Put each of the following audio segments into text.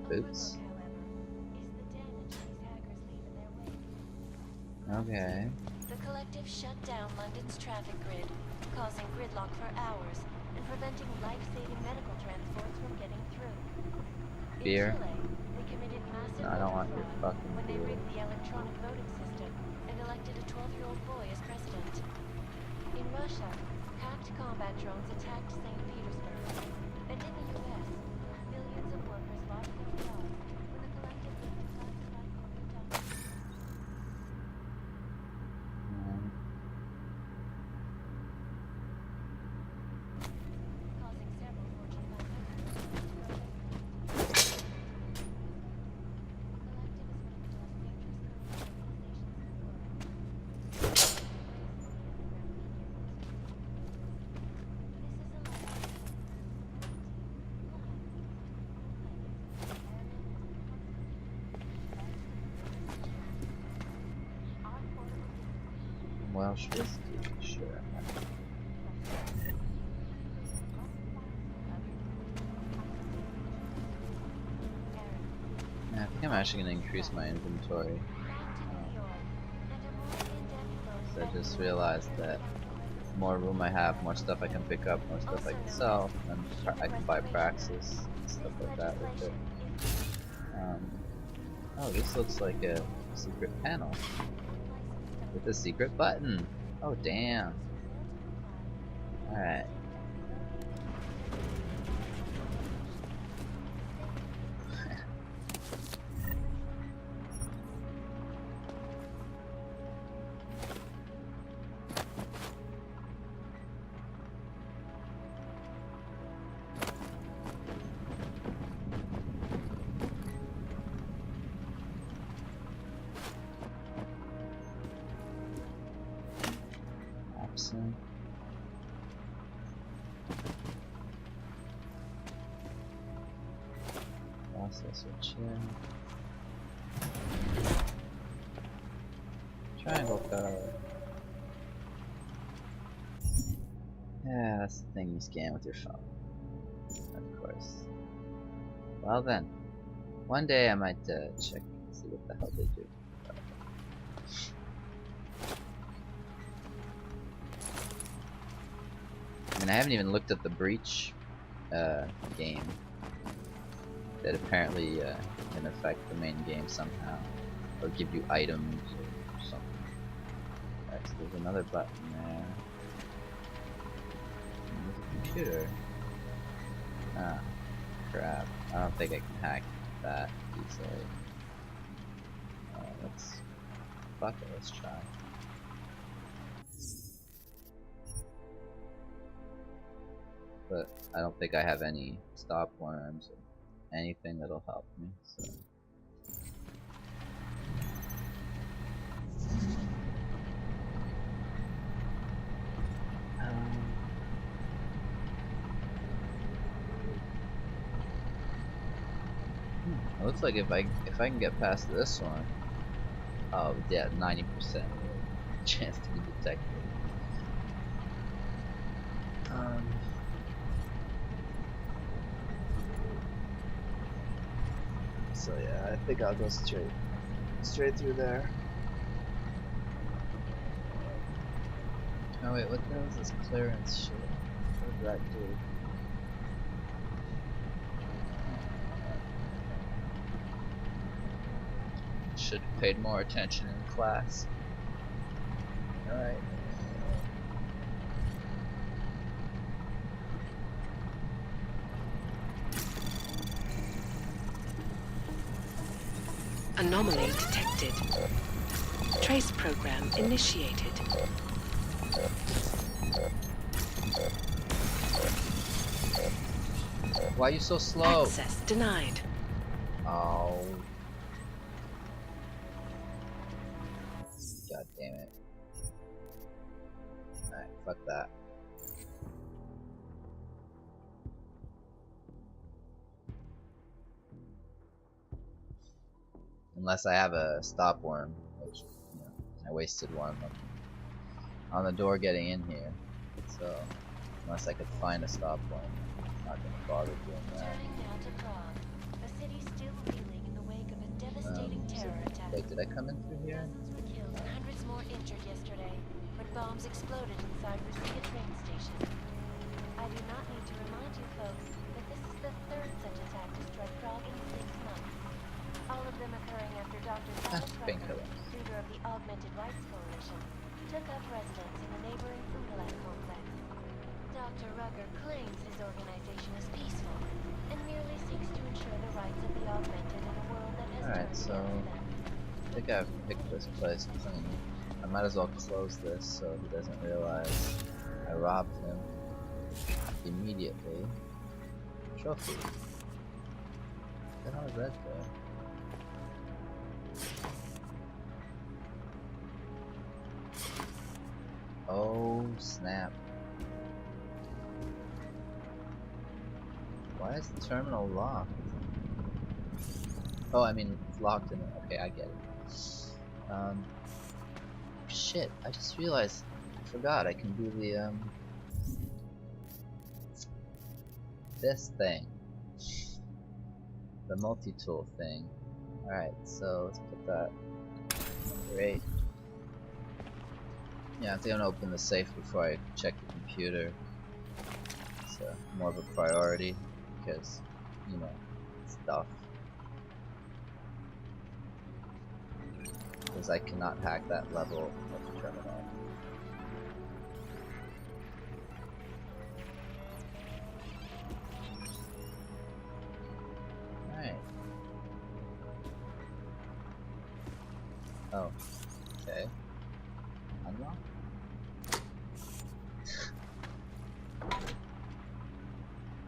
Boots. Okay. The collective shut down London's traffic grid, causing gridlock for hours and preventing life-saving medical transports from getting through. Beer? In Chile, they committed massive No, I don't want voter your fraud fucking when they beer. rigged the electronic voting system and elected a 12-year-old boy as president. In Russia, hacked combat drones attacked St. Petersburg. And in the U.S., millions of workers lost their jobs when the collective leaked classified corporate documents. Causing several Fortune 500 companies to go bankrupt. Welsh whiskey, sure. Yeah, I think I'm actually going to increase my inventory. So I just realized that the more room I have, more stuff I can pick up, more stuff I can sell, and I can buy praxis and stuff like that with it. Oh, this looks like a secret panel with a secret button. Oh, damn. Alright. Processor chin. Triangle code. Yeah, that's the thing you scan with your phone. Of course. Well then, one day I might check and see what the hell they do. I mean, I haven't even looked at the breach game that apparently can affect the main game somehow, or give you items or something. Right, so there's another button there. And there's a computer. Ah, crap. I don't think I can hack that easily. Fuck it, let's try. But I don't think I have any stop worms or anything that'll help me, so. It looks like if I can get past this one, oh yeah, 90% chance to be detected. So yeah, I think I'll go straight through there. Oh wait, what the hell is this clearance shit? What did that do? Should have paid more attention in class. Alright. Anomaly detected. Trace program initiated. Why are you so slow? Access denied. Oh. God damn it. Alright, fuck that. Unless I have a stop worm, which, you know, I wasted one on the door getting in here. So, unless I could find a stop worm, I'm not gonna bother doing that. Turning now to Prague, a city still still reeling in the wake of a devastating terror attack. Wait, did I come in through here? Dozens were killed and hundreds more injured yesterday when bombs exploded inside Russia train station. I do not need to remind you folks that this is the third such attack to strike Prague in 6 months. All of them occurring after Dr. Rucker, Painkiller. leader of the Augmented Rights Coalition, took up residence in the neighboring UTULEK complex. Dr. Rucker claims his organization is peaceful and merely seeks to ensure the rights of the augmented in a world that has Alright, turned so against them. I think I've picked this place clean. I might as well close this so he doesn't realize I robbed him immediately. Trophy. What the hell is that there? Oh snap. Why is the terminal locked? Oh, I mean, it's locked in it. Okay, I get it. Shit, I just realized, I forgot I can do the, this thing. The multi-tool thing. Alright, so let's put that. Great. Yeah, I think I'm gonna open the safe before I check the computer. It's more of a priority because, you know, stuff. Because I cannot hack that level of terminal. Alright. Oh. Okay. Unlock?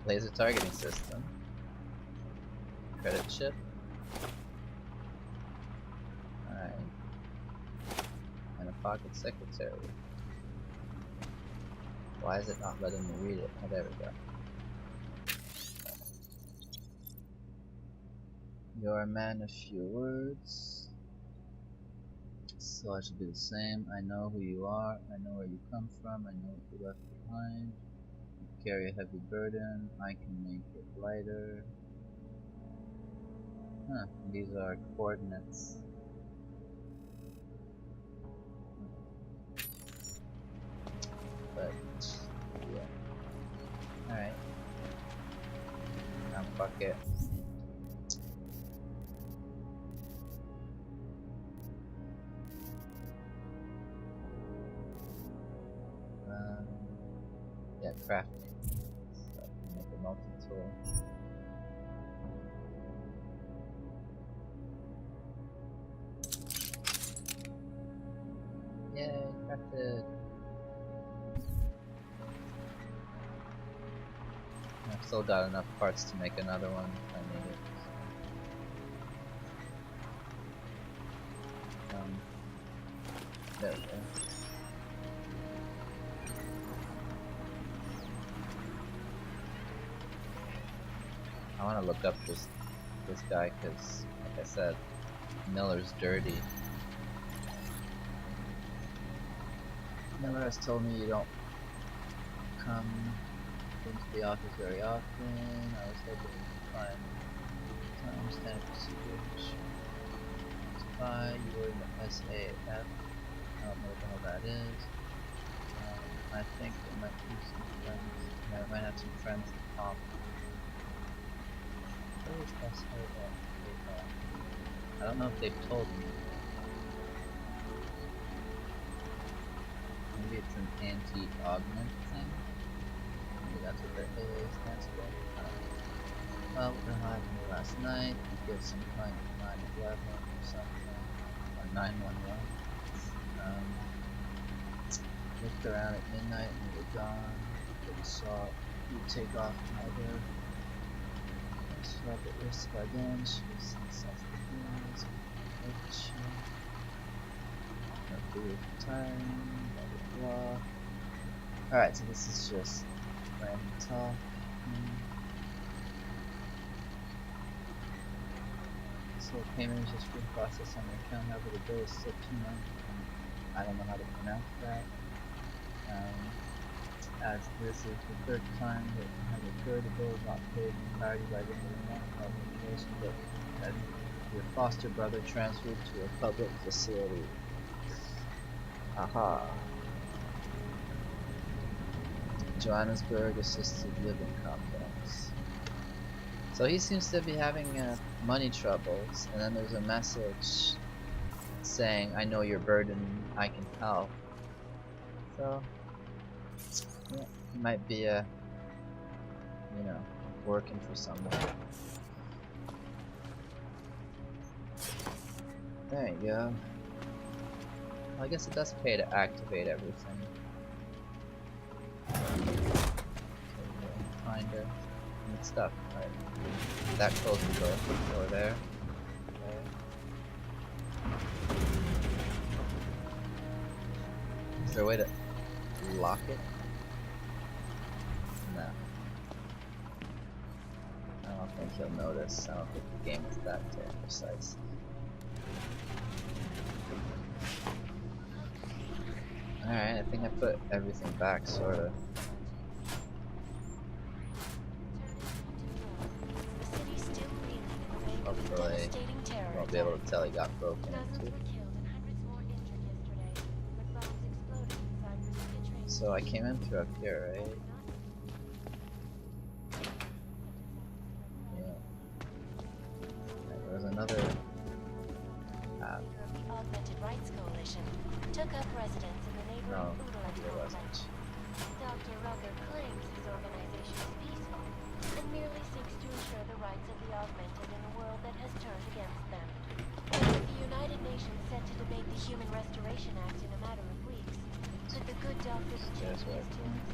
Laser targeting system. Credit chip. Alright. And a pocket secretary. Why is it not letting me read it? Oh, there we go. You're a man of few words. So I should be the same. I know who you are. I know where you come from. I know what you left behind. You carry a heavy burden. I can make it lighter. Huh. These are coordinates. But yeah. Alright. Now fuck it. Yeah, crafting. So I can make a multi-tool. Yay, crafted! I've still got enough parts to make another one if I need it. There we go. I want to look up this guy because, like I said, Miller's dirty. Miller has told me you don't come into the office very often. I was hoping to find time stamp procedures. Spy, you were in the SAF. I don't know what the hell that is. I think there might be some friends. Yeah, I might have some friends to talk. I don't know if they've told me. Maybe it's an anti-augment thing. Maybe that's what their AA stands for. Well, what happened last night? You get some kind of 9/11 or something. Or 911. Looked around at midnight and we were gone. But saw you take off either. Swap at risk again, she was self-defense, no food retiring, blah blah blah. Alright, so this is just random talk. So payment is just being processed on the account, however the bill is still too much. I don't know how to pronounce that. As this is the third time that we have occurred, the bill is not paid in entirety by the end of the month. Notification, but And your foster brother transferred to a public facility. Aha. Johannesburg Assisted Living Complex. So he seems to be having money troubles, and then there's a message saying, I know your burden, I can help. So, yeah, he might be, you know, working for someone. There you go. Well, I guess it does pay to activate everything. Find it. Neat stuff. Alright. That closes the door there. Okay. Is there a way to lock it? No. I don't think he'll notice. I don't think the game is that precise. Alright, I think I put everything back, sorta. Hopefully, won't be able to tell he got broken into. So I came in through up here, right? Yeah. Right, there was another path. The Augmented Rights Coalition took up residence in the neighboring UTULEK Complex. Dr. Rucker claims his organization is peaceful and merely seeks to ensure the rights of the augmented in a world that has turned against them. With the United Nations set to debate the Human Restoration Act in a matter of weeks, could the good doctor be changing his tunes?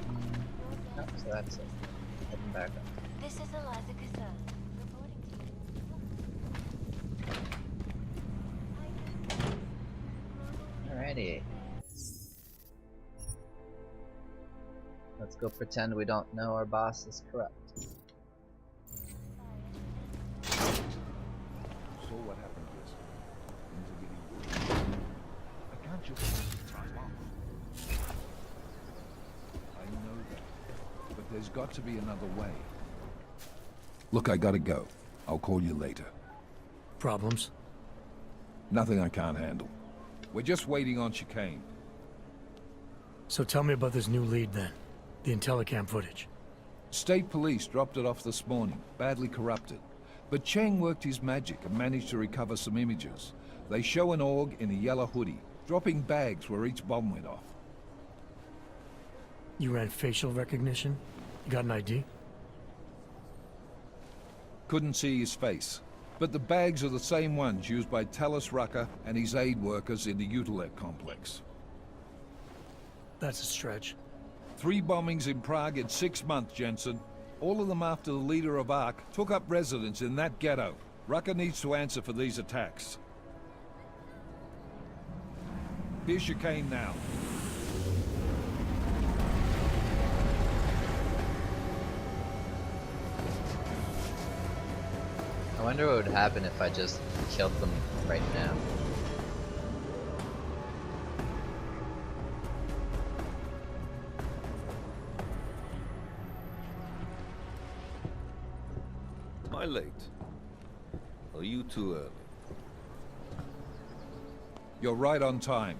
Nope, so that's it. Heading back up. This is Eliza Casal, reporting to you. Alrighty. Let's go pretend we don't know our boss is corrupt. Saw what happened yesterday. I can't just time off. I know that, but there's got to be another way. Look, I gotta go. I'll call you later. Problems? Nothing I can't handle. We're just waiting on chikane. So tell me about this new lead then. The Intellicam footage. State police dropped it off this morning, badly corrupted. But Cheng worked his magic and managed to recover some images. They show an org in a yellow hoodie, dropping bags where each bomb went off. You ran facial recognition? You got an ID? Couldn't see his face. But the bags are the same ones used by talos Rucker and his aid workers in the UTULEK complex. That's a stretch. 3 bombings in Prague in 6 months, Jensen. All of them after the leader of ARC took up residence in that ghetto. Rucker needs to answer for these attacks. Here's chikane now. I wonder what would happen if I just killed them right now. Am I late? Are you too early? You're right on time.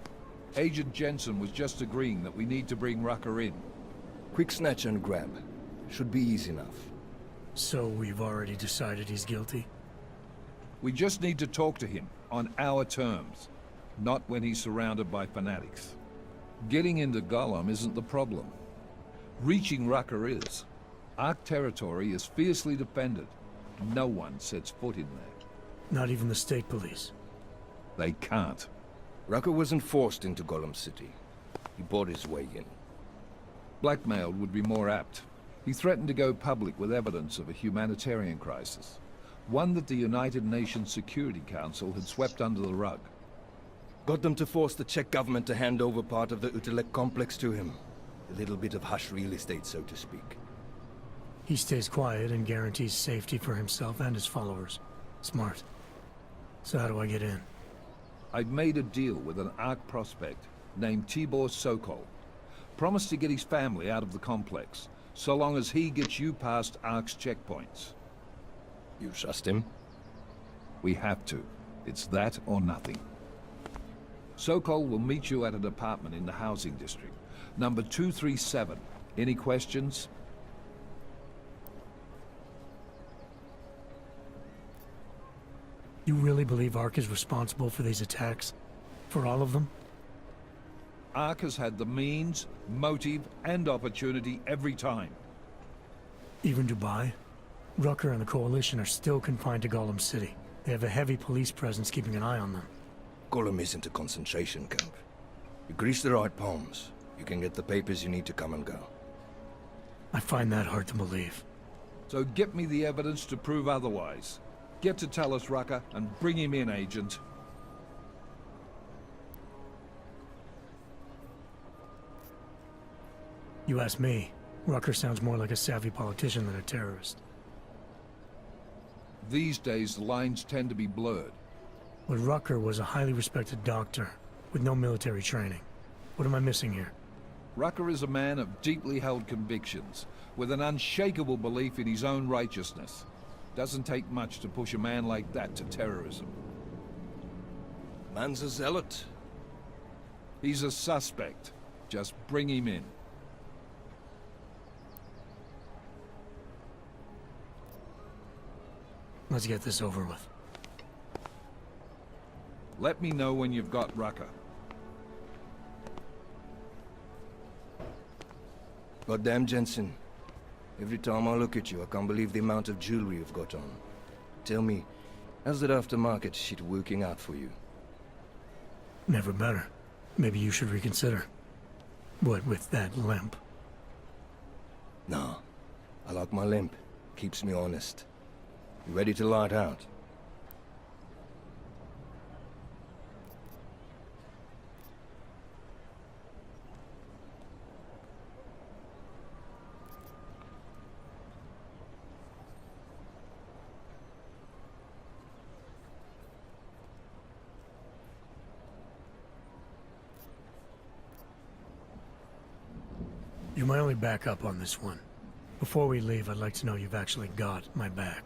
Agent Jensen was just agreeing that we need to bring Rucker in. Quick snatch and grab. Should be easy enough. So we've already decided he's guilty? We just need to talk to him on our terms, not when he's surrounded by fanatics. Getting into Golem isn't the problem. Reaching Rucker is. Ark territory is fiercely defended. No one sets foot in there. Not even the state police? They can't. Rucker wasn't forced into Golem City. He bought his way in. Blackmailed would be more apt. He threatened to go public with evidence of a humanitarian crisis. One that the United Nations Security Council had swept under the rug. Got them to force the Czech government to hand over part of the UTULEK complex to him. A little bit of hush real estate, so to speak. He stays quiet and guarantees safety for himself and his followers. Smart. So how do I get in? I've made a deal with an Ark prospect named Tibor Sokol. Promised to get his family out of the complex, so long as he gets you past Ark's checkpoints. You trust him? We have to. It's that or nothing. Sokol will meet you at an apartment in the housing district. Number 237. Any questions? You really believe Ark is responsible for these attacks? For all of them? Ark has had the means, motive, and opportunity every time. Even Dubai? Rucker and the Coalition are still confined to Golem City. They have a heavy police presence keeping an eye on them. Golem isn't a concentration camp. You grease the right palms, you can get the papers you need to come and go. I find that hard to believe. So get me the evidence to prove otherwise. Get to Talos, Rucker, and bring him in, Agent. You ask me, Rucker sounds more like a savvy politician than a terrorist. These days, the lines tend to be blurred. But Rucker was a highly respected doctor, with no military training. What am I missing here? Rucker is a man of deeply held convictions, with an unshakable belief in his own righteousness. Doesn't take much to push a man like that to terrorism. Man's a zealot. He's a suspect. Just bring him in. Let's get this over with. Let me know when you've got Rucker. Goddamn Jensen. Every time I look at you, I can't believe the amount of jewelry you've got on. Tell me, how's that aftermarket shit working out for you? Never better. Maybe you should reconsider. What with that limp? Nah. I like my limp. Keeps me honest. You ready to light out? You're my only backup on this one. Before we leave, I'd like to know you've actually got my back.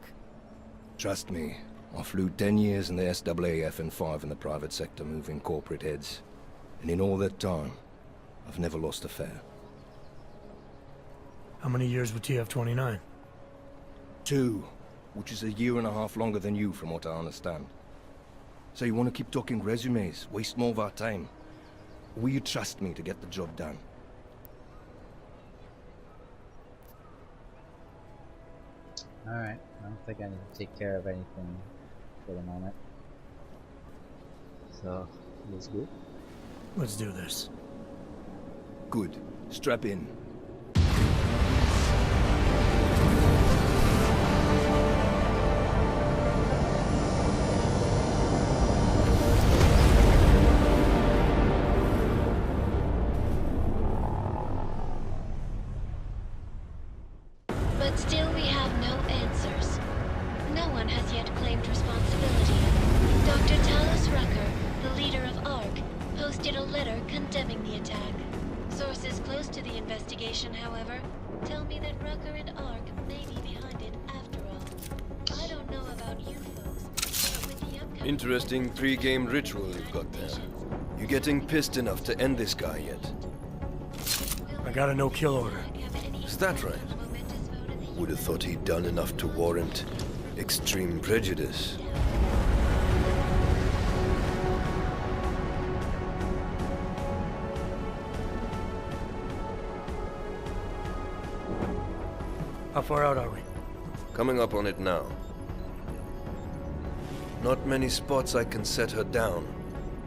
Trust me, I flew 10 years in the SAAF and 5 in the private sector moving corporate heads. And in all that time, I've never lost a fare. How many years with TF-29? 2, which is a year and a half longer than you from what I understand. So you want to keep talking resumes, waste more of our time? Or will you trust me to get the job done? Alright, I don't think I need to take care of anything for the moment. So, let's go. Let's do this. Good. Strap in. But still we have no answers. No one has yet claimed responsibility. Dr. Talos Rucker, the leader of ARC, posted a letter condemning the attack. Sources close to the investigation, however, tell me that Rucker and ARC may be behind it after all. I don't know about you folks, but with the upcoming... Interesting pre-game ritual you've got there. You getting pissed enough to end this guy yet? I got a no-kill order. Is that right? Would have thought he'd done enough to warrant extreme prejudice. How far out are we? Coming up on it now. Not many spots I can set her down.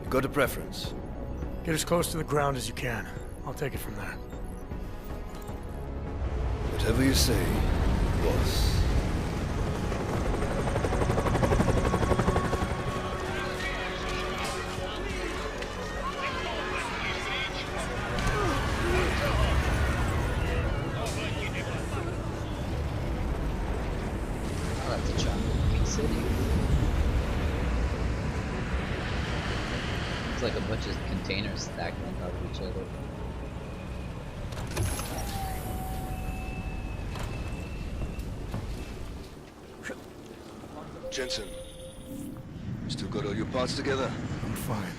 You got a preference? Get as close to the ground as you can. I'll take it from there. Whatever you say, boss. Oh, that's a chocolate city. It's like a bunch of containers stacked on top of each other. Jensen, got all your parts together? I'm fine.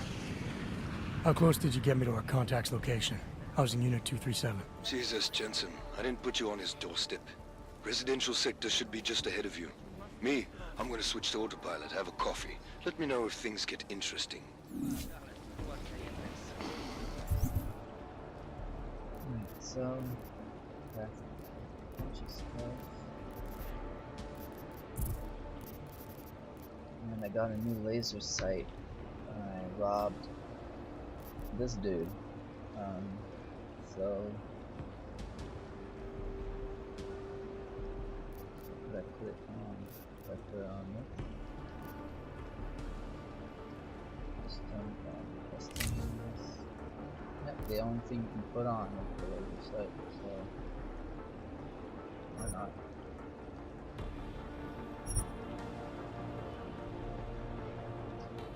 How close did you get me to our contact's location? Housing Unit 237. Jesus, Jensen. I didn't put you on his doorstep. Residential sector should be just ahead of you. Me, I'm gonna switch to autopilot, have a coffee. Let me know if things get interesting. So, that's stuff. And I got a new laser sight. I robbed this dude. So did I put it on? Did I put it on this? Custom this. Yep, the only thing you can put on is the laser sight, so why not?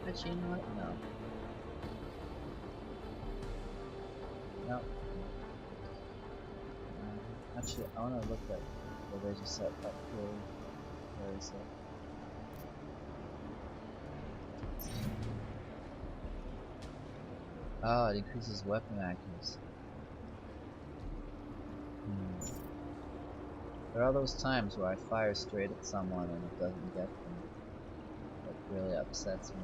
Actually, you know what? No. No. Actually, I want to look at the laser set up here. Where is it? Oh, it increases weapon accuracy. There are those times where I fire straight at someone and it doesn't get them. That really upsets me.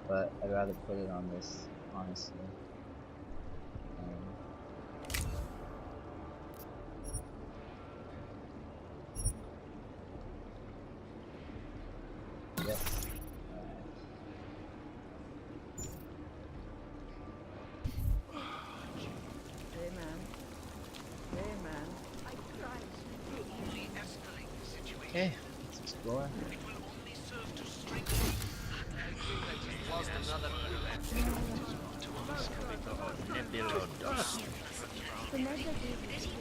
But I'd rather put it on this, honestly. Yes. Hey man. Hey man. I tried to only escalate the situation. Okay, let's explore. It will only serve to strengthen. Lost another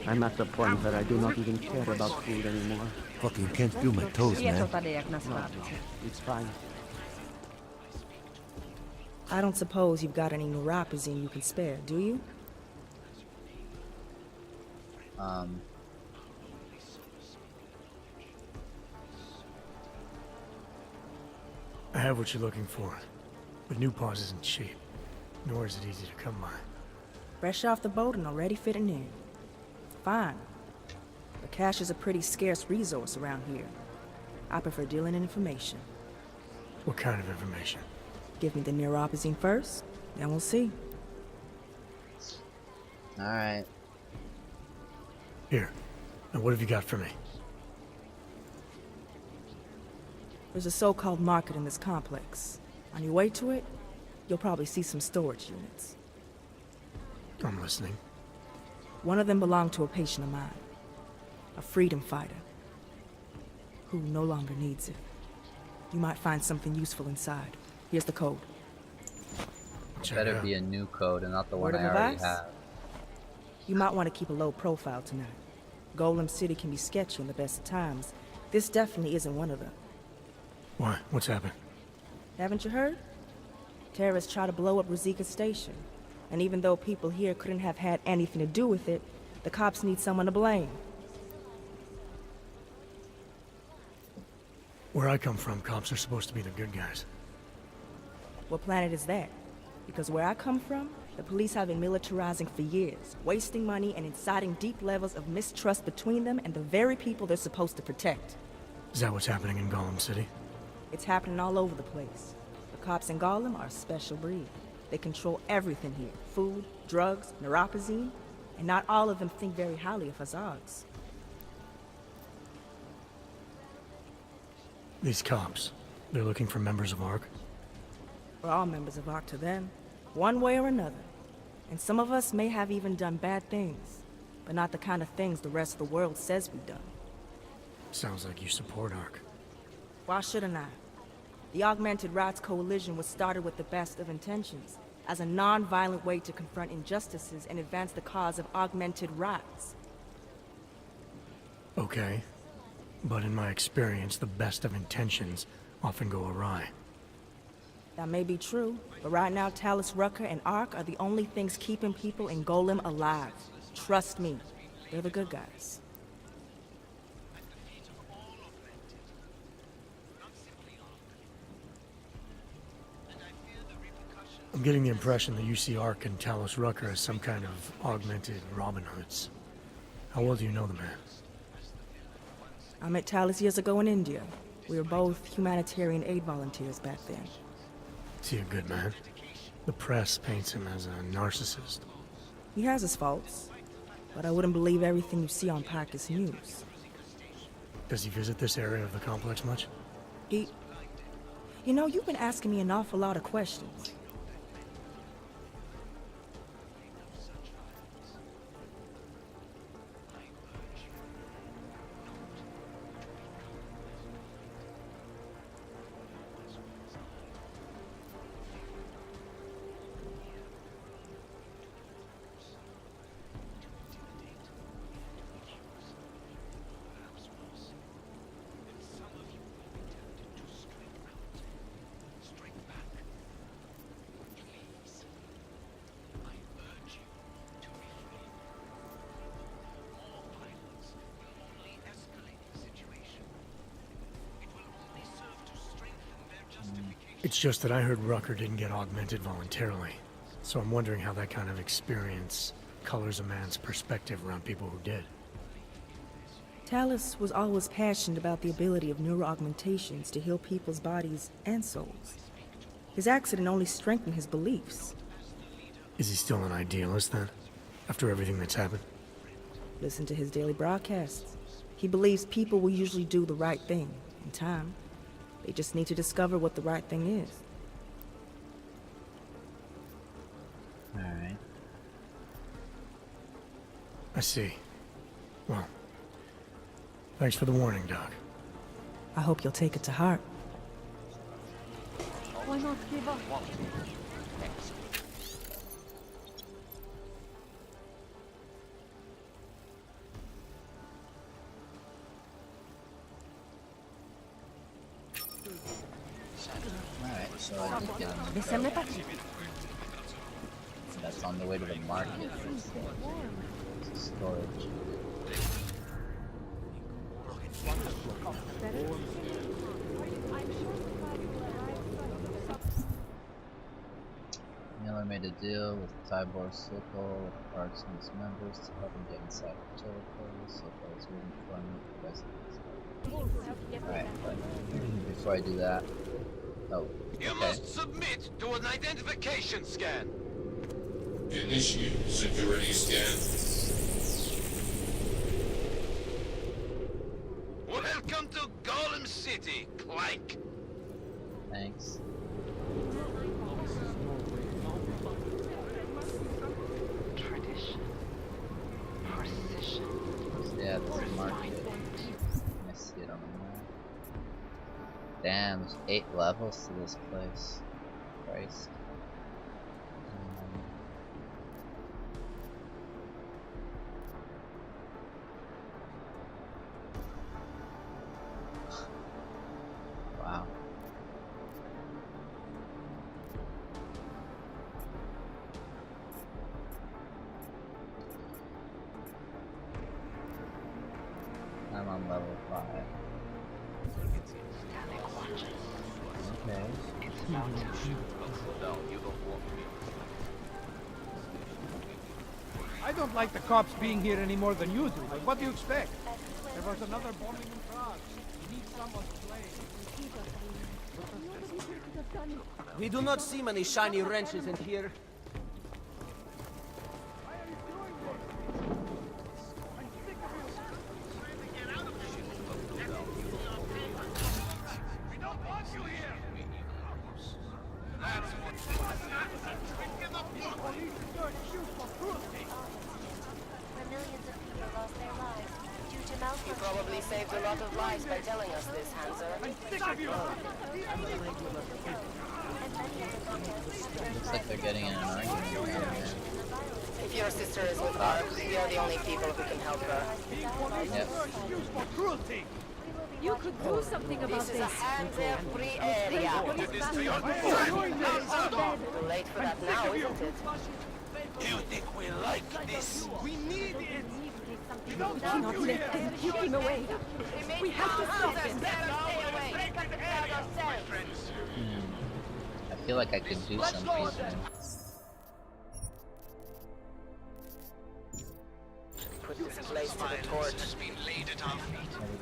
I'm at the point that I do not even care about food anymore. Fucking can't feel my toes, man. It's fine. I don't suppose you've got any neuropazine you can spare, do you? I have what you're looking for, but new pause isn't cheap, nor is it easy to come by. Fresh off the boat and already fitting in. Fine. But cash is a pretty scarce resource around here. I prefer dealing in information. What kind of information? Give me the neuropazine first, then we'll see. Alright. Here. Now what have you got for me? There's a so-called market in this complex. On your way to it, you'll probably see some storage units. I'm listening. One of them belonged to a patient of mine. A freedom fighter. Who no longer needs it. You might find something useful inside. Here's the code. It better be a new code and not the one Word I of already advice? have. You might want to keep a low profile tonight. Golem City can be sketchy in the best of times. This definitely isn't one of them. Why? What's happened? Haven't you heard? Terrorists try to blow up Ruzika Station. And even though people here couldn't have had anything to do with it, the cops need someone to blame. Where I come from, cops are supposed to be the good guys. What planet is that? Because where I come from, the police have been militarizing for years, wasting money and inciting deep levels of mistrust between them and the very people they're supposed to protect. Is that what's happening in Golem City? It's happening all over the place. The cops in Golem are a special breed. They control everything here. Food, drugs, neuropazine, and not all of them think very highly of us Augs. These cops, they're looking for members of ARC? We're all members of ARC to them, one way or another. And some of us may have even done bad things, but not the kind of things the rest of the world says we've done. Sounds like you support ARC. Why shouldn't I? The Augmented Rights Coalition was started with the best of intentions, as a non-violent way to confront injustices and advance the cause of augmented rights. Okay. But in my experience, the best of intentions often go awry. That may be true, but right now Talos, Rucker, and ARC are the only things keeping people in Golem alive. Trust me, they're the good guys. I'm getting the impression the UCR can talos Rucker as some kind of augmented Robin Hoods. How well do you know the man? I met Talos years ago in India. We were both humanitarian aid volunteers back then. Is he a good man? The press paints him as a narcissist. He has his faults, but I wouldn't believe everything you see on Parker's news. Does he visit this area of the complex much? You know, you've been asking me an awful lot of questions. It's just that I heard Rucker didn't get augmented voluntarily, so I'm wondering how that kind of experience colors a man's perspective around people who did. Talos was always passionate about the ability of neuroaugmentations to heal people's bodies and souls. His accident only strengthened his beliefs. Is he still an idealist then, after everything that's happened? Listen to his daily broadcasts. He believes people will usually do the right thing in time. They just need to discover what the right thing is. Alright. I see. Well, thanks for the warning, Doc. I hope you'll take it to heart. Why not give up? Alright, so I did get him. That's on the way to the market. It's storage. Miller made a deal with Tybor Circle with Parks and its members to help him get inside the territory. Circle is waiting for him with the residents. Alright, but before I do that, You must submit to an identification scan. Initiate security scan. Welcome to Golem City, Clank. Thanks. Tradition. Precision. Yeah, this is market. I see it on the map. Damn, there's 8 levels to this place. Christ. Wow. I'm on level 5. Okay. I don't like the cops being here any more than you do. Like, what do you expect? There was another bombing in Prague. We need someone to blame. We do not see many shiny wrenches in here. Why are you doing this? I'm sick of you. We don't want you here. That's Police are accused for cruelty. Where millions of people lost their lives due to You malfunction. probably saved a lot of lives by telling us this, Hanser. I'm sick of you. And many of the protests Looks like they're getting in an argument now, man. If your sister is with Barb, we are the only people who can help her. Yep. Accused for cruelty. You could do something about This is a hands-free area. Too late for that now, isn't it? You think we like this? We need it. We don't Not want you let here. them keep him away. We have to stop him. I feel like I could do something there. Put this place to the torch.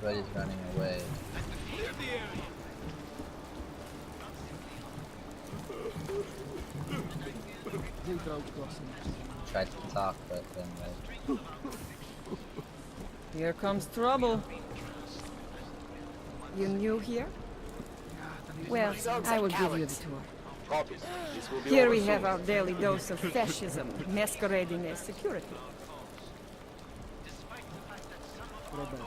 Everybody's running away. Tried to talk, but then like... Here comes trouble. You new here? Well, I will give you the tour. Here we have our daily dose of fascism masquerading as security.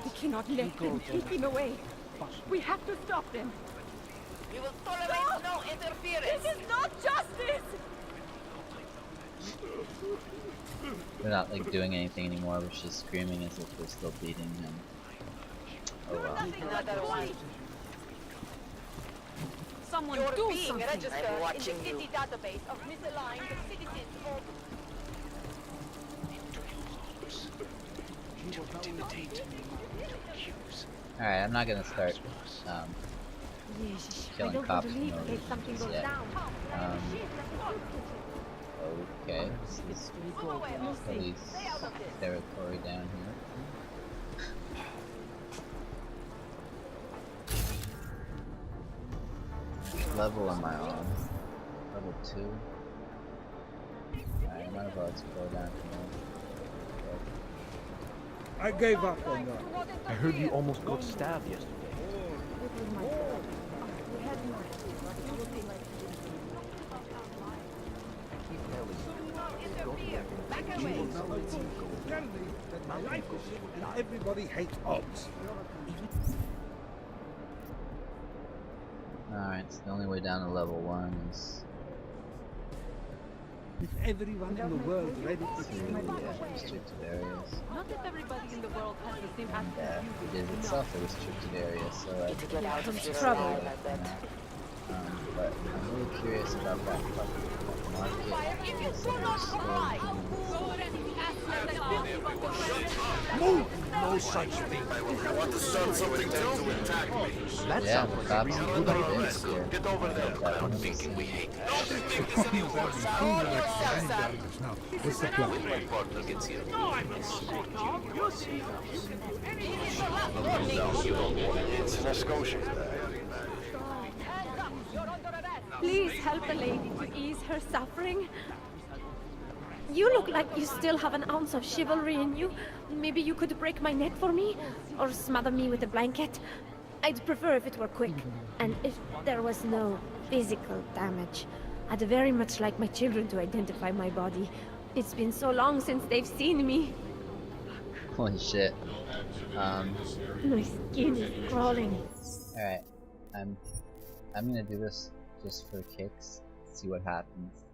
We cannot let them keep him away. We have to stop them. We will tolerate no interference. This is not justice! They're not like doing anything anymore, we're just screaming as if they're still beating him. Oh well. Another one. Someone You're do being something. registered I'm watching in the you. city database of misaligned citizens of... Alright, I'm not gonna start killing cops for no something reasons goes yet. down. Okay, this is police territory down here. Which level am I on? Level 2? Alright, I might as well explore down here. I gave up on that. I heard you almost got stabbed yesterday. Tell me that my life is and everybody hates odds. Alright, so the only way down to level 1 is Is everyone in the world ready to to restricted areas. Not if everybody in the world has the same And it is itself a restricted area, so I To get out of this trouble. line like that. but I'm really curious about that fucking market. move? No such thing. Want to start something too? Attack me. That Yeah, sounds the like a cops really are good good idea. here. Get over there. I'm thinking we hate. Don't think this any worse. What's the plan? My partner gets here. It's an escalation. Please help the lady to ease her suffering. You look like you still have an ounce of chivalry in you. Maybe you could break my neck for me? Or smother me with a blanket? I'd prefer if it were quick. And if there was no physical damage. I'd very much like my children to identify my body. It's been so long since they've seen me. Holy shit. My skin is crawling. Alright. I'm gonna do this just for kicks. See what happens.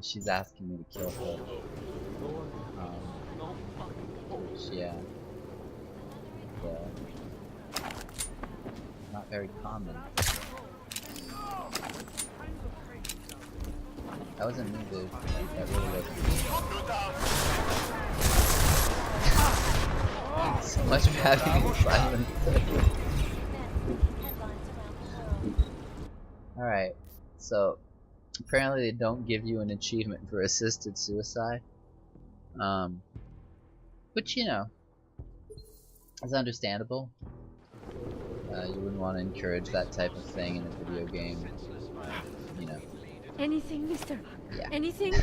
She's asking me to kill her. Which, yeah. Not very common. That wasn't me, dude. That really wasn't. So much for having me silent. Alright, so apparently they don't give you an achievement for assisted suicide. Which, you know, is understandable. You wouldn't want to encourage that type of thing in a video game. You know. Anything, mister? Yeah. Anything?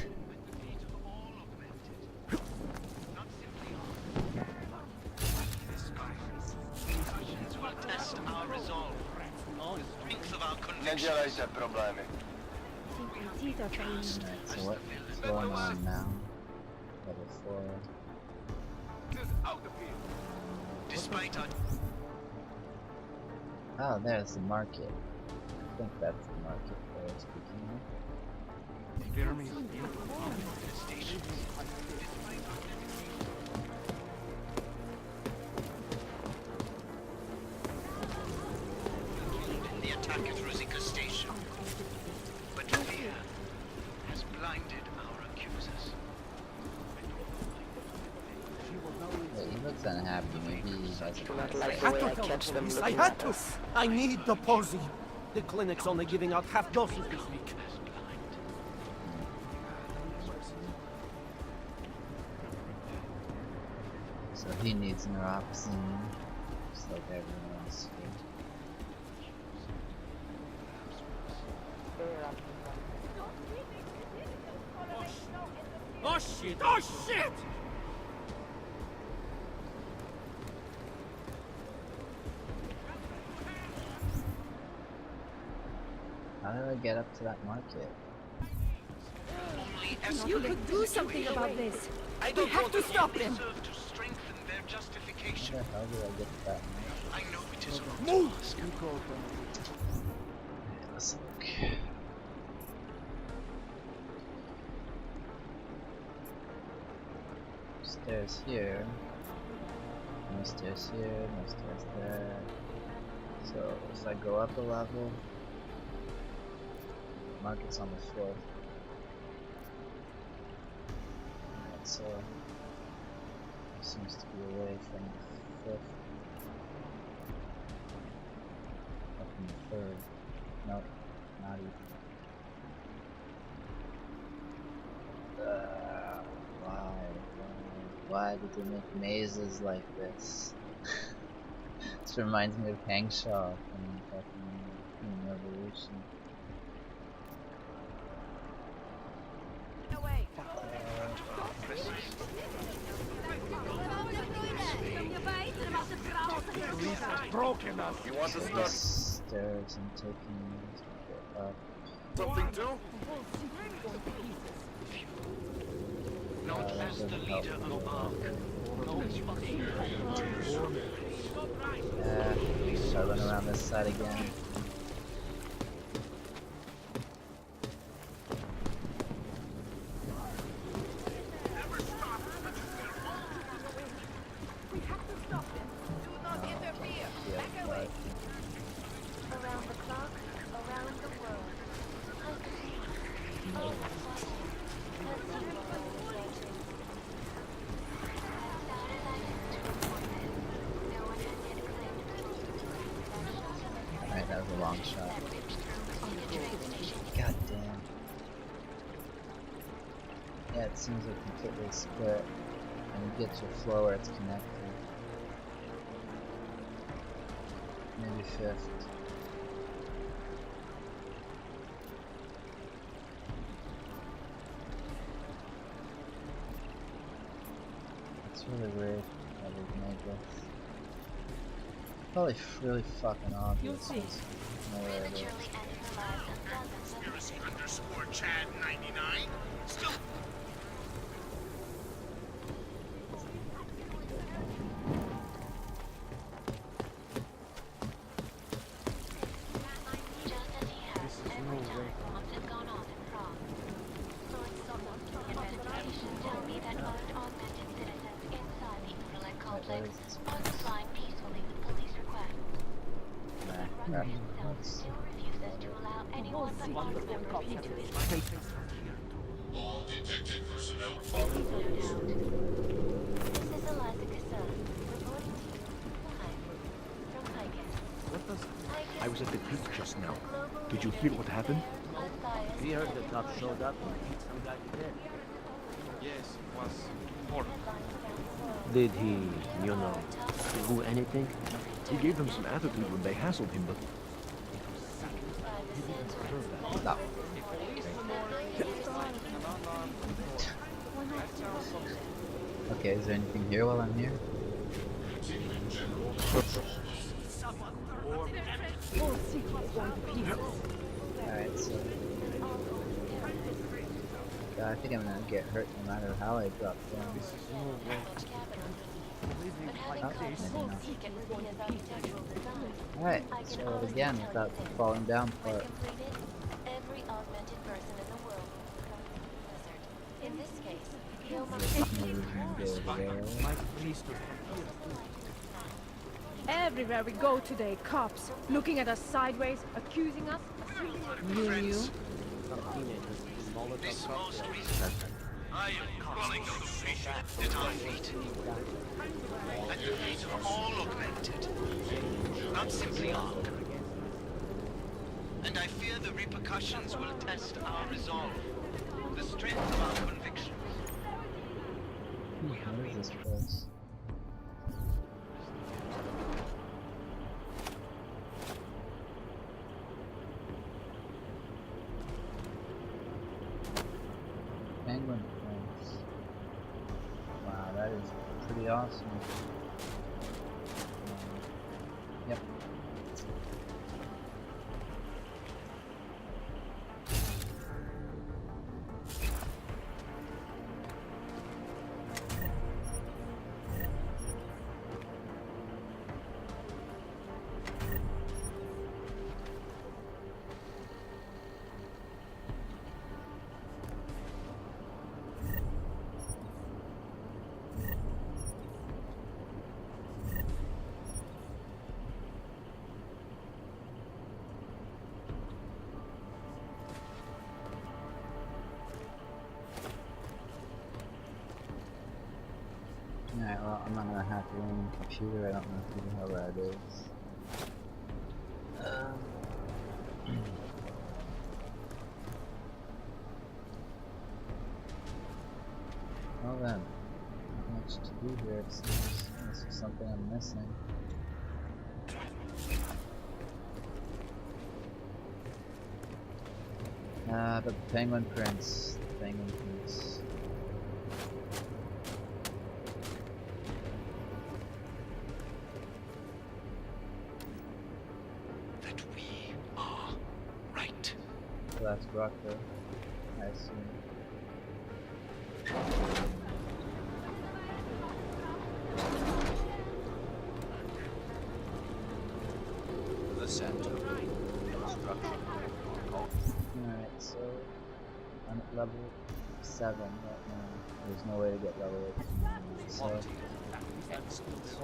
Test our resolve. Strength of our conviction. My teeth are paining. So what's going on now? Level 4. Despite our Oh, there's the market. I think that's the market they're speaking of. the attack at Ruzika Station. But fear has blinded our accusers. Yeah, he looks unhappy. Maybe he has a Like the way I catch them I looking had at to. us. I need the posy. The clinic's only giving out half doses this week. So he needs neuroxene, just like everyone else here. Oh shit! Oh shit! How did I get up to that market? You could do something about this. I We don't have want to stop them. Serve to strengthen their justification. How the hell did I get to that market? I know it is wrong Move! to ask. Let's look. Stairs here. No stairs here, no stairs there. So if I go up a level, market's on the 4th. Alright, so it seems to be away from the 5th. Up from the 3rd. Nope, not even. Why did they make mazes like this? This reminds me of Hangshaw from fucking Human Revolution. Broken us. You want to start? Stairs and taking these up. Something too? Not as the leader of Ark. I went around this side again. Around the clock, around the world. Alright, that was a long shot. God damn. Yeah, it seems like completely split. And you get to a floor where it's connected. Maybe 5th. It's really weird how they've made this. Probably really fucking obvious. You'll see. Know where it is. Conspiracy_Chad99. Still. This is no way. Have gone off in Prague. Investigations tell me that most augmented citizens inside the UTULEK complex are complying peacefully with police requests. Rucker himself still refuses to allow anyone but armed members into his residence. All detected personnel follow No doubt. This is Eliza Cassell, reporting to you live from Eidos. What does... I was at the creek just now. Did you hear what happened? We heard the cops showed up and beat some guy to death. Yes, it was horrible. Did he, you know, do anything? He gave them some attitude when they hassled him, but... No. Okay, is there anything here while I'm here? Alright, so... God, I think I'm gonna get hurt no matter how I drop down. Alright, let's roll it again without the falling down part. Every augmented person in the world. In this case, Maybe we can go there. Everywhere we go today, cops looking at us sideways, accusing us. You. This most recent. I am calling on the patient at our feet. At the feet of all augmented. Not simply Ark. And I fear the repercussions will test our resolve. The strength of our convictions. What is this place? pretty awesome. Yep. Alright, well, I'm not gonna hack your own computer, I don't know who the hell that is. Well then, not much to do here, it seems. Unless there's something I'm missing. The penguin prince. The penguin prince. So that's Rucker, I assume. The center. Alright, so I'm at level 7 right now. There's no way to get level 8. So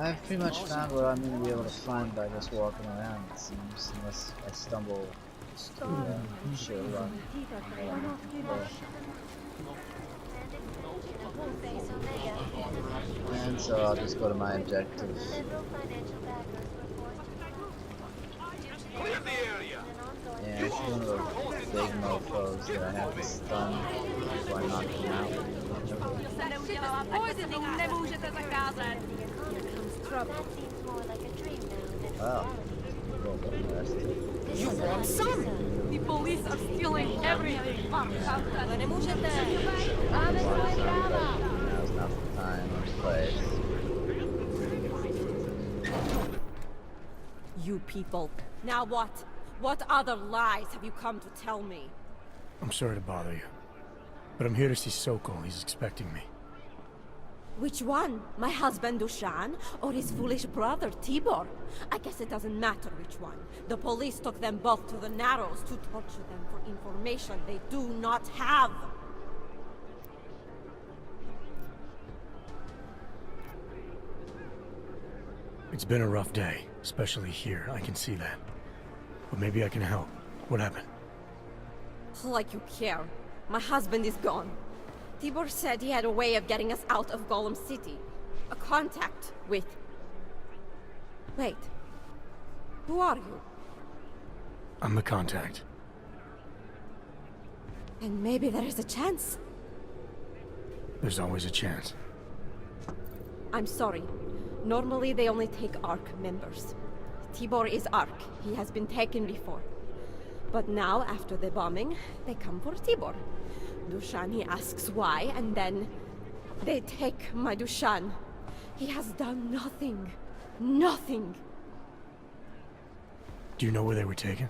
I've pretty much found what I'm going to be able to find by just walking around, it seems, unless I stumble to shit run. And so I'll just go to my objective. Yeah, it's one of those big mofos that I have to stun before I knock them out. Wow. You want some? The police are stealing everything. Now's not the time or place. You people. Now what? What other lies have you come to tell me? I'm sorry to bother you, but I'm here to see Sokol. He's expecting me. Which one? My husband Dushan or his foolish brother Tibor? I guess it doesn't matter which one. The police took them both to the Narrows to torture them for information they do not have. It's been a rough day, especially here. I can see that. But maybe I can help. What happened? Like you care. My husband is gone. Tibor said he had a way of getting us out of Golem City. A contact with... Wait. Who are you? I'm the contact. And maybe there is a chance. There's always a chance. I'm sorry. Normally they only take ARC members. Tibor is ARC. He has been taken before. But now, after the bombing, they come for Tibor. Dushan, he asks why, and then they take my Dushan. He has done nothing. Nothing. Do you know where they were taken?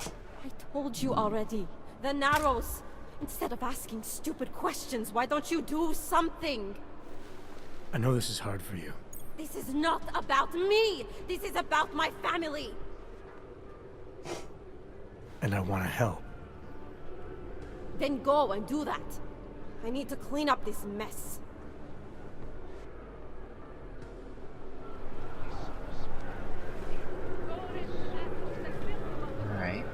I told you already. The Narrows. Instead of asking stupid questions, why don't you do something? I know this is hard for you. This is not about me! This is about my family! And I want to help. Then go and do that. I need to clean up this mess. Alright.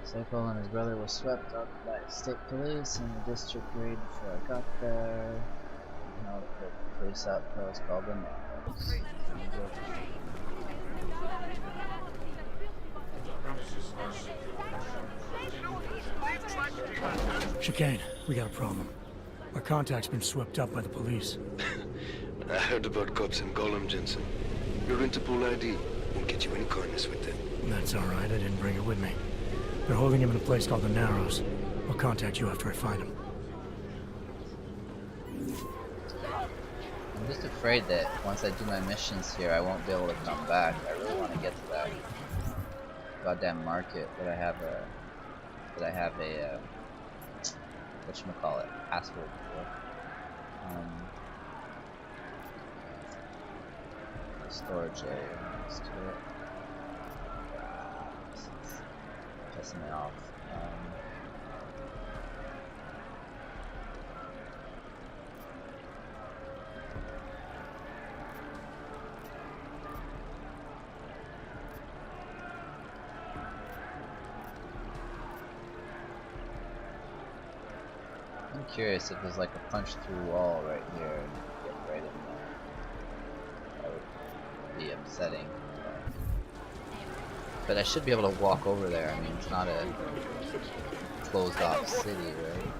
Sokol and his brother were swept up by state police in the district raid before I got there. Now the police outpost called the Narrows. Chikane, we got a problem. Our contact's been swept up by the police. I heard about cops in Golem, Jensen. Your Interpol ID won't get you any kindness with them. That's alright, I didn't bring it with me. They're holding him in a place called the Narrows. I'll contact you after I find him. I'm just afraid that once I do my missions here, I won't be able to come back. I really want to get to that goddamn market that I have a whatchamacallit, password for. The storage area next to it. Pissing me off. I'm curious if there's like a punch through wall right here and get right in there. That would be upsetting. But I should be able to walk over there. I mean, it's not a closed off city, right?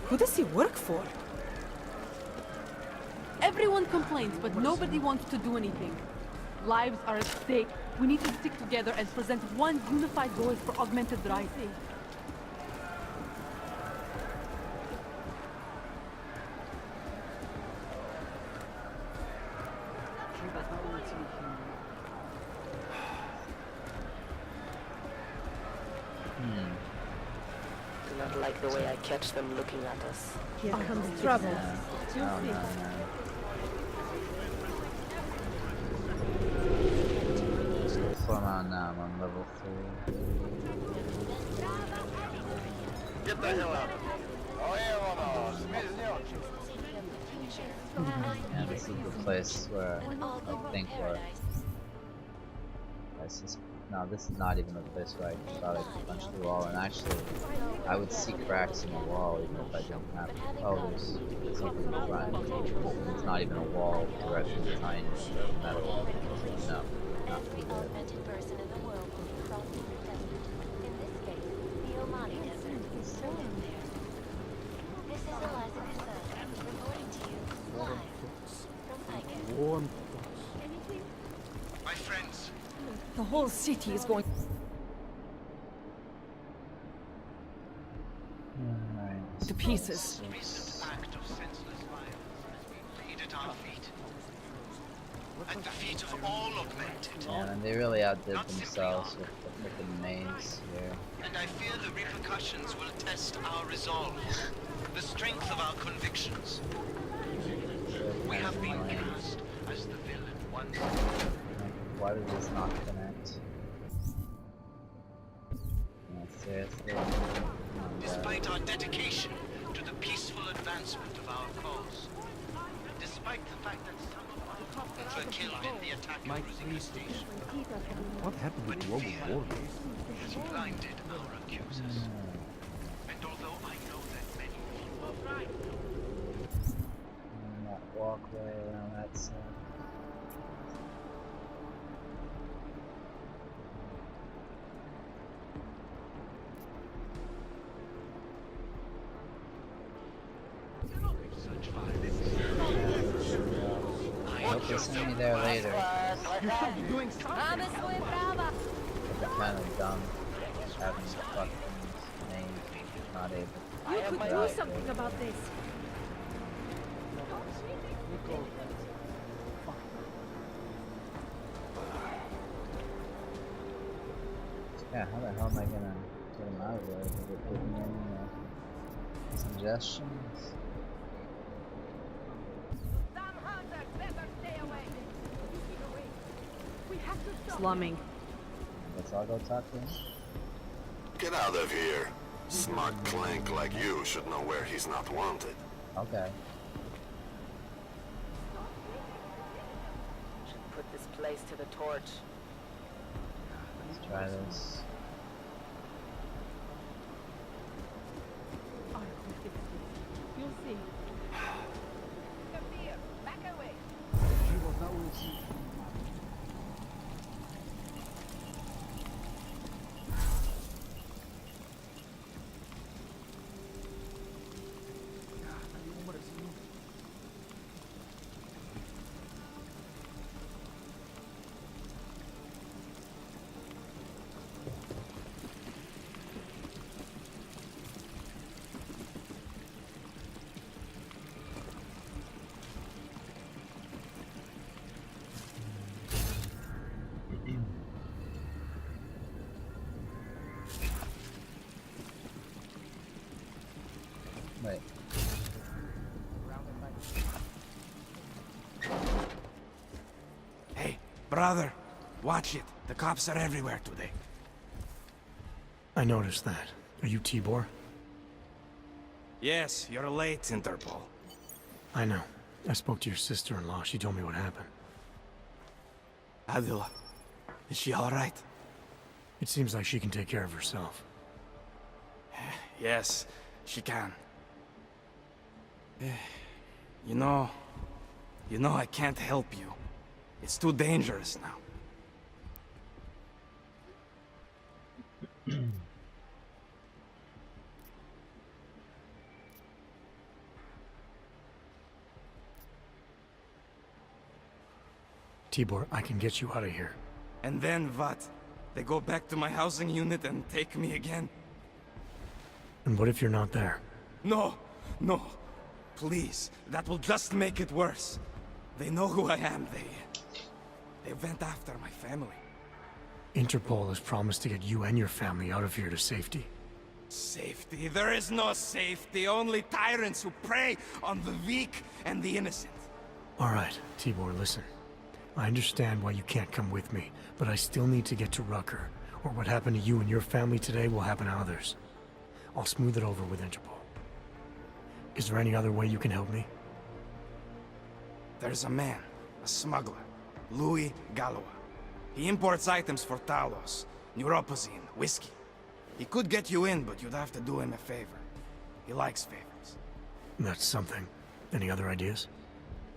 Who does he work for? Everyone complains, but nobody wants to do anything. Lives are at stake. We need to stick together and present one unified voice for augmented rights. Do not like the way I catch them looking at us. Here comes trouble. No. I'm on level 3. Get the hell out. Yeah, this is the place where I think where no, this is not even the place where I thought I could punch the wall, and actually I would see cracks in the wall even if I didn't have it. Oh, there's something in front. It's not even a wall directly behind metal. No, not through there. Augmented person in the world will be crossing the desert. In this case, the Omani Desert. So in there. This is Eliza Cassell, reporting to you live from Eidos. My friends, The whole city is going... to pieces. recent act of senseless violence has been laid at our feet. At the feet of all augmented. Yeah, and they really outdid themselves with the freaking maze here. And I fear the repercussions will test our resolve, the strength of our convictions. We have been cast as the villain once. Why did this not connect? No, seriously? Despite our dedication to the peaceful advancement of our cause, despite the fact that some of our comrades were killed in the attack at Rucker Station, What happened to global warming? has blinded our accusers. And although I know that many people That walkway around that side. I hope you'll see me there later. It'd be kind of dumb having the fucking names not able to. You could do something about this. Yeah, how the hell am I gonna get him out of there? Did it give me any suggestions? Slumming. Guess I'll go talk to him. Get out of here. Smart clank like you should know where he's not wanted. Okay. Should put this place to the torch. Let's try this. You'll see. Brother, watch it. The cops are everywhere today. I noticed that. Are you Tibor? Yes, you're late, Interpol. I know. I spoke to your sister-in-law. She told me what happened. Adila, is she all right? It seems like she can take care of herself. Yes, she can. You know, I can't help you. It's too dangerous now. Tibor, I can get you out of here. And then what? They go back to my housing unit and take me again? And what if you're not there? No, no. Please, that will just make it worse. They know who I am. They went after my family. Interpol has promised to get you and your family out of here to safety. Safety? There is no safety. Only tyrants who prey on the weak and the innocent. All right, Tibor, listen. I understand why you can't come with me, but I still need to get to Rucker, or what happened to you and your family today will happen to others. I'll smooth it over with Interpol. Is there any other way you can help me? There's a man, a smuggler, Louis Galois. He imports items for talos, neuropozyne, whiskey. He could get you in, but you'd have to do him a favor. He likes favors. That's something. Any other ideas?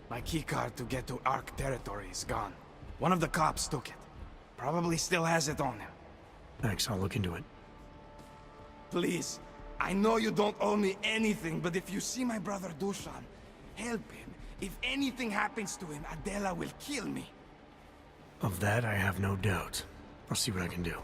My keycard to get to Ark territory is gone. One of the cops took it. Probably still has it on him. Thanks, I'll look into it. Please, I know you don't owe me anything, but if you see my brother Dusan, help him. If anything happens to him, Adela will kill me. Of that, I have no doubt. I'll see what I can do.